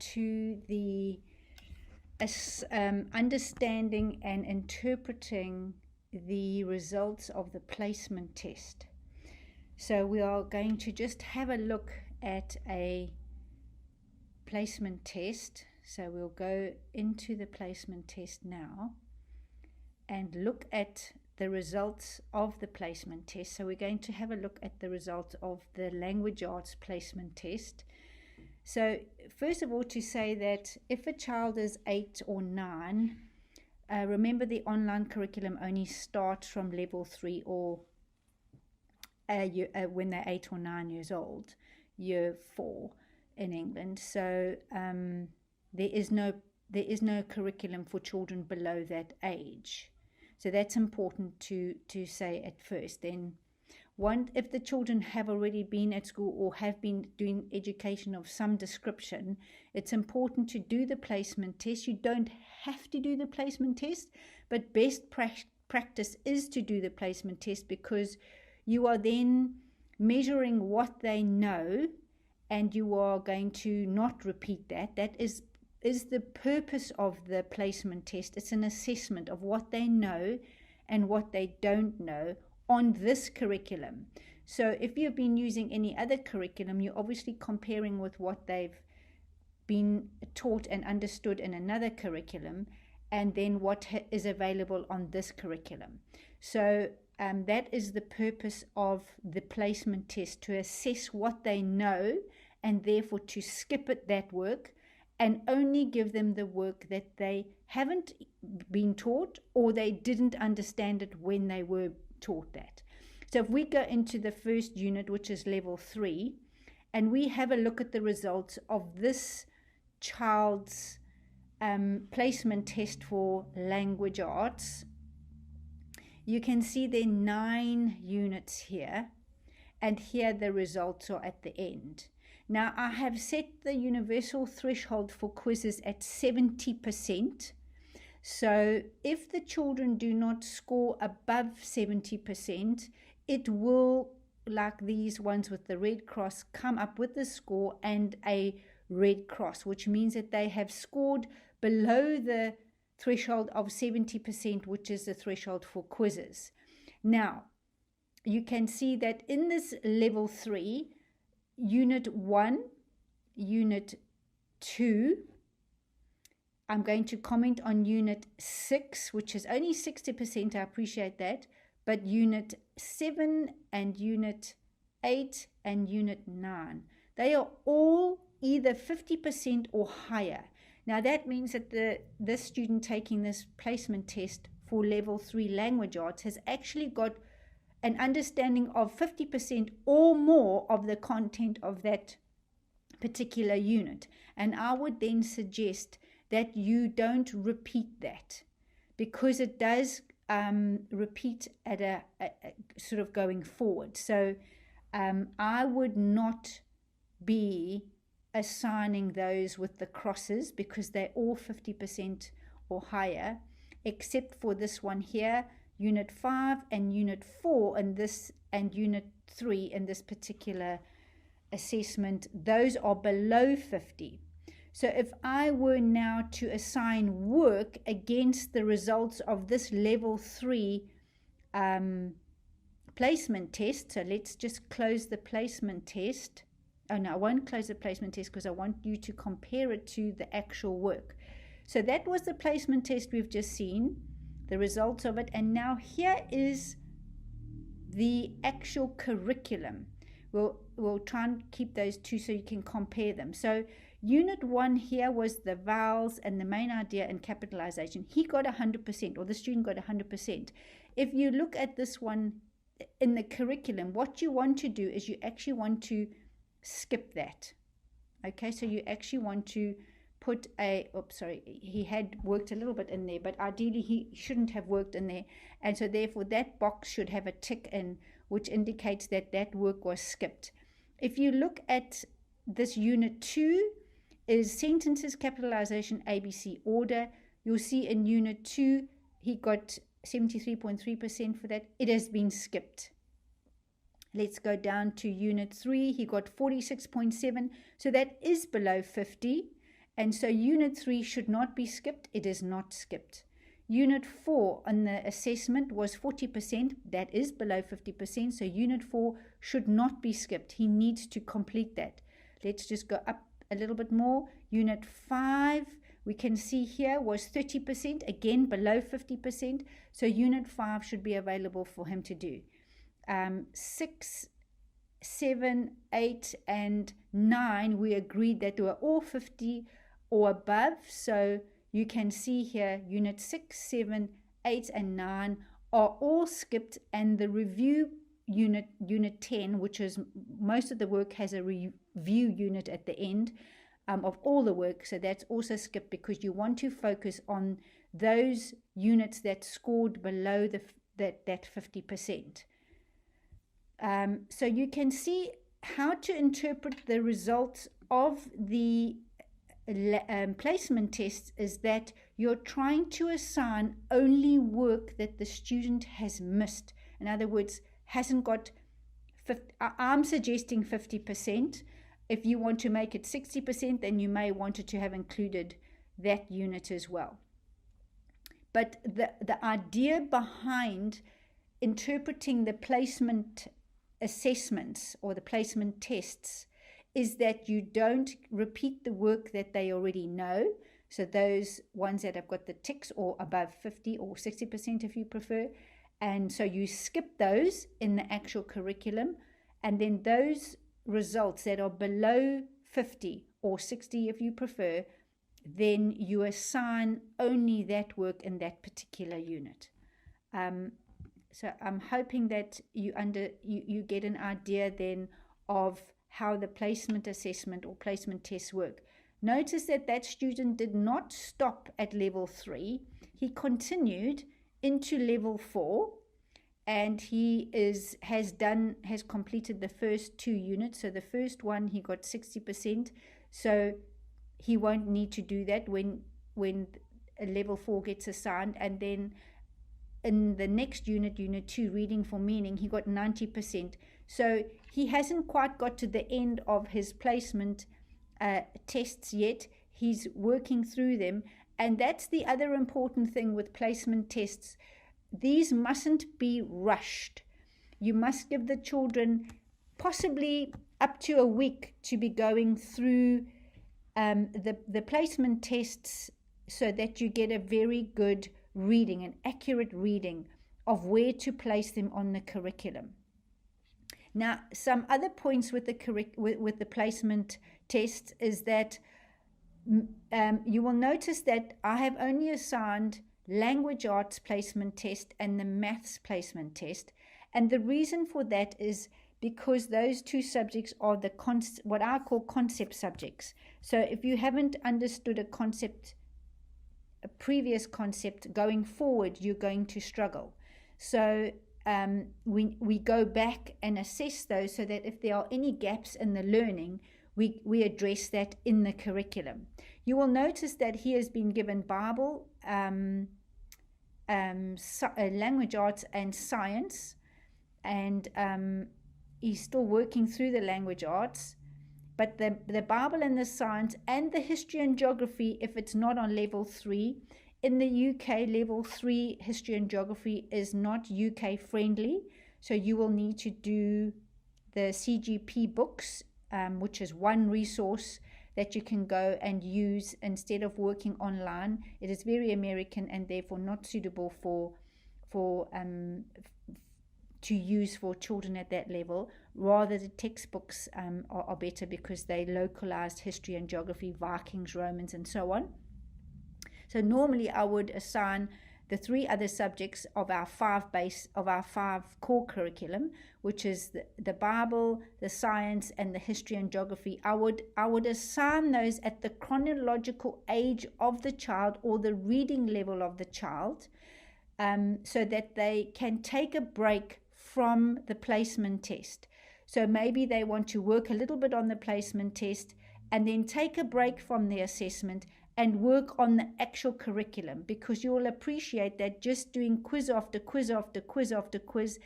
to the understanding and interpreting the results of the placement test. So we are going to just have a look at a placement test. So we'll go into the placement test now and look at the results of the placement test. So we're going to have a look at the results of the language arts placement test. So first of all, to say that if a child is 8 or 9, remember the online curriculum only starts from level 3 or when they're 8 or 9 years old, year 4 in England. So there is no curriculum for children below that age. So that's important to say at first. Then if the children have already been at school or have been doing education of some description, it's important to do the placement test. You don't have to do the placement test, but best practice is to do the placement test, because you are then measuring what they know and you are going to not repeat that. That is the purpose of the placement test. It's an assessment of what they know and what they don't know on this curriculum. So if you've been using any other curriculum, you're obviously comparing with what they've been taught and understood in another curriculum, and then what is available on this curriculum. So that is the purpose of the placement test, to assess what they know and therefore to skip that work and only give them the work that they haven't been taught or they didn't understand it when they were taught that. So if we go into the first unit, which is level 3, and we have a look at the results of this child's placement test for language arts, you can see there are 9 units here, and here the results are at the end. Now, I have set the universal threshold for quizzes at 70%. So if the children do not score above 70%, it will, like these ones with the red cross, come up with the score and a red cross, which means that they have scored below the threshold of 70%, which is the threshold for quizzes. Now, you can see that in this level 3, Unit 1, Unit 2, I'm going to comment on Unit 6, which is only 60%, I appreciate that, but Unit 7 and Unit 8 and Unit 9, they are all either 50% or higher. Now that means that this student taking this placement test for level 3 language arts has actually got an understanding of 50% or more of the content of that particular unit. And I would then suggest that you don't repeat that, because it does repeat at a sort of going forward. So I would not be assigning those with the crosses, because they're all 50% or higher, except for this one here, Unit 5 and Unit 4 and Unit 3 in this particular assessment. Those are below 50. So if I were now to assign work against the results of this level 3 placement test, so let's just close the placement test. Oh no, I won't close the placement test because I want you to compare it to the actual work. So that was the placement test we've just seen, the results of it, and now here is the actual curriculum. We'll try and keep those two so you can compare them. So Unit 1 here was the vowels and the main idea and capitalization. He got 100%, or the student got 100%. If you look at this one in the curriculum, what you want to do is you actually want to skip that. Okay, so you actually want to put he had worked a little bit in there, but ideally he shouldn't have worked in there, and so therefore that box should have a tick in, which indicates that that work was skipped. If you look at this Unit 2 is sentences, capitalization, ABC, order. You'll see in Unit 2 he got 73.3% for that. It has been skipped. Let's go down to Unit 3. He got 46.7. So that is below 50. And so Unit 3 should not be skipped. It is not skipped. Unit 4 on the assessment was 40%. That is below 50%. So Unit 4 should not be skipped. He needs to complete that. Let's just go up a little bit more. Unit 5, we can see here, was 30%. Again, below 50%. So Unit 5 should be available for him to do. 6, 7, 8, and 9, we agreed that they were all 50 or above. So you can see here, Unit 6, 7, 8, and 9 are all skipped, and the review unit, Unit 10, which is most of the work, has a review unit at the end of all the work. So that's also skipped because you want to focus on those units that scored below that 50%. So you can see how to interpret the results of the placement tests is that you're trying to assign only work that the student has missed. In other words, hasn't got 50, I'm suggesting 50%. If you want to make it 60%, then you may want it to have included that unit as well. But the idea behind interpreting the placement assessments or the placement tests is that you don't repeat the work that they already know. So those ones that have got the ticks or above 50 or 60% if you prefer. And so you skip those in the actual curriculum. And then those results that are below 50 or 60 if you prefer, then you assign only that work in that particular unit. So I'm hoping that you get an idea then of how the placement assessment or placement tests work. Notice that student did not stop at level 3. He continued into level 4, and he has completed the first 2 units. So the first one he got 60%. So he won't need to do that when a level 4 gets assigned. And then in the next unit, Unit 2, Reading for Meaning, he got 90%. So he hasn't quite got to the end of his placement tests yet. He's working through them. And that's the other important thing with placement tests. These mustn't be rushed. You must give the children possibly up to a week to be going through the placement tests so that you get a very good reading, an accurate reading of where to place them on the curriculum. Now, some other points with the placement tests is that you will notice that I have only assigned language arts placement test and the maths placement test. And the reason for that is because those 2 subjects are what I call concept subjects. So if you haven't understood a previous concept going forward, you're going to struggle. So we go back and assess those so that if there are any gaps in the learning, we address that in the curriculum. You will notice that he has been given Bible, language arts and science, and he's still working through the language arts. But the Bible and the science and the history and geography, if it's not on level 3, in the UK, level 3 history and geography is not UK friendly. So you will need to do the CGP books, which is one resource that you can go and use instead of working online. It is very American and therefore not suitable to use for children at that level. Rather, the textbooks are better because they localized history and geography, Vikings, Romans, and so on. So normally I would assign the 3 other subjects of our 5 core curriculum, which is the Bible, the science, and the history and geography. I would assign those at the chronological age of the child or the reading level of the child, so that they can take a break from the placement test. So maybe they want to work a little bit on the placement test and then take a break from the assessment and work on the actual curriculum, because you will appreciate that just doing quiz after quiz after quiz after quiz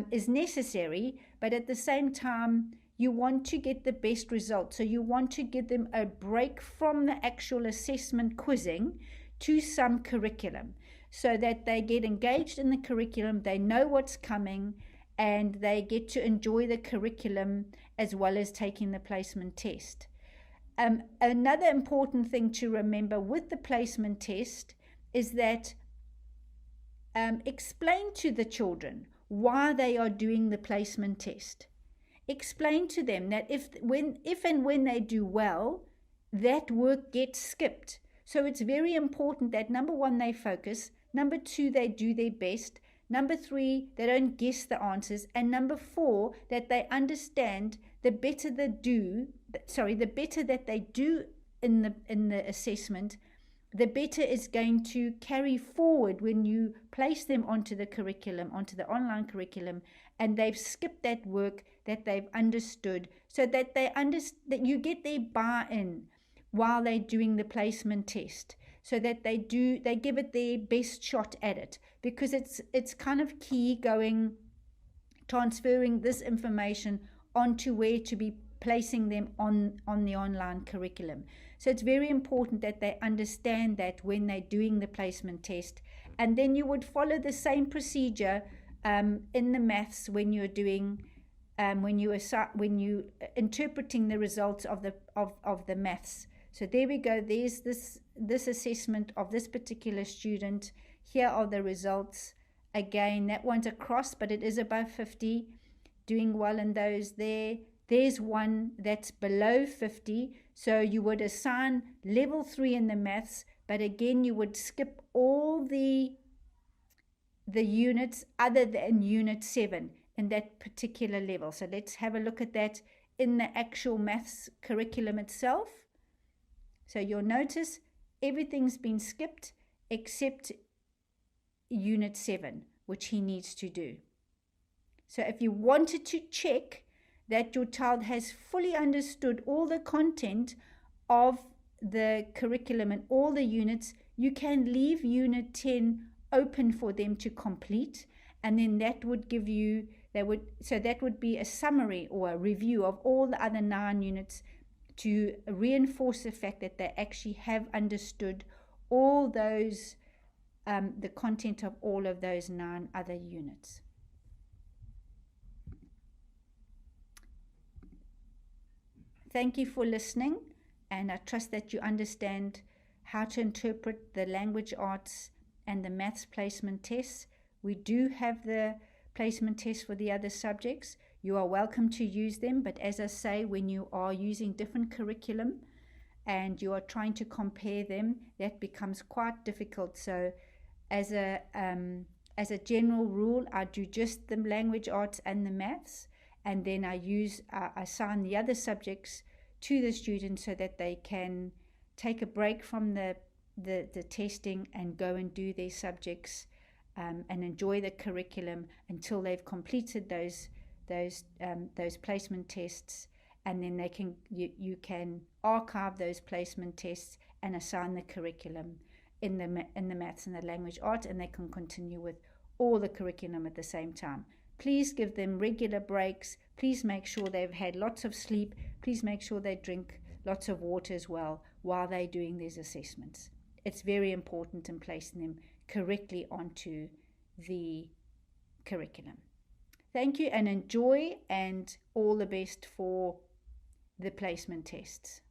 is necessary, but at the same time you want to get the best result. So you want to give them a break from the actual assessment quizzing to some curriculum, so that they get engaged in the curriculum, they know what's coming, and they get to enjoy the curriculum as well as taking the placement test. Another important thing to remember with the placement test is that explain to the children why they are doing the placement test. Explain to them that if and when they do well, that work gets skipped. So it's very important that, number one, they focus. Number two, they do their best. Number three, they don't guess the answers. And number four, that they understand the better that they do in the assessment, the better it's going to carry forward when you place them onto the curriculum, onto the online curriculum, and they've skipped that work that they've understood, so that that you get their buy-in while they're doing the placement test, so that they give it their best shot at it, because it's kind of key transferring this information onto where to be placing them on the online curriculum. So it's very important that they understand that when they're doing the placement test. And then you would follow the same procedure in the maths when you're doing when you interpreting the results of the maths. So there we go. There's this assessment of this particular student. Here are the results. Again, that one's a cross, but it is above 50, doing well in those there. There's one that's below 50, so you would assign level 3 in the maths, but again, you would skip all the units other than unit 7 in that particular level. So let's have a look at that in the actual maths curriculum itself. So you'll notice everything's been skipped except unit 7, which he needs to do. So if you wanted to check that your child has fully understood all the content of the curriculum and all the units, you can leave unit 10 open for them to complete, and then that would give you, that would be a summary or a review of all the other 9 units to reinforce the fact that they actually have understood all those, the content of all of those 9 other units. Thank you for listening, and I trust that you understand how to interpret the language arts and the maths placement tests. We do have the placement tests for the other subjects. You are welcome to use them, but as I say, when you are using different curriculum and you are trying to compare them, that becomes quite difficult. So as a general rule, I do just the language arts and the maths, and then I assign the other subjects to the students so that they can take a break from the testing and go and do their subjects and enjoy the curriculum until they've completed those placement tests, and then you can archive those placement tests and assign the curriculum in the maths and the language arts, and they can continue with all the curriculum at the same time. Please give them regular breaks. Please make sure they've had lots of sleep. Please make sure they drink lots of water as well while they're doing these assessments. It's very important in placing them correctly onto the curriculum. Thank you and enjoy, and all the best for the placement tests.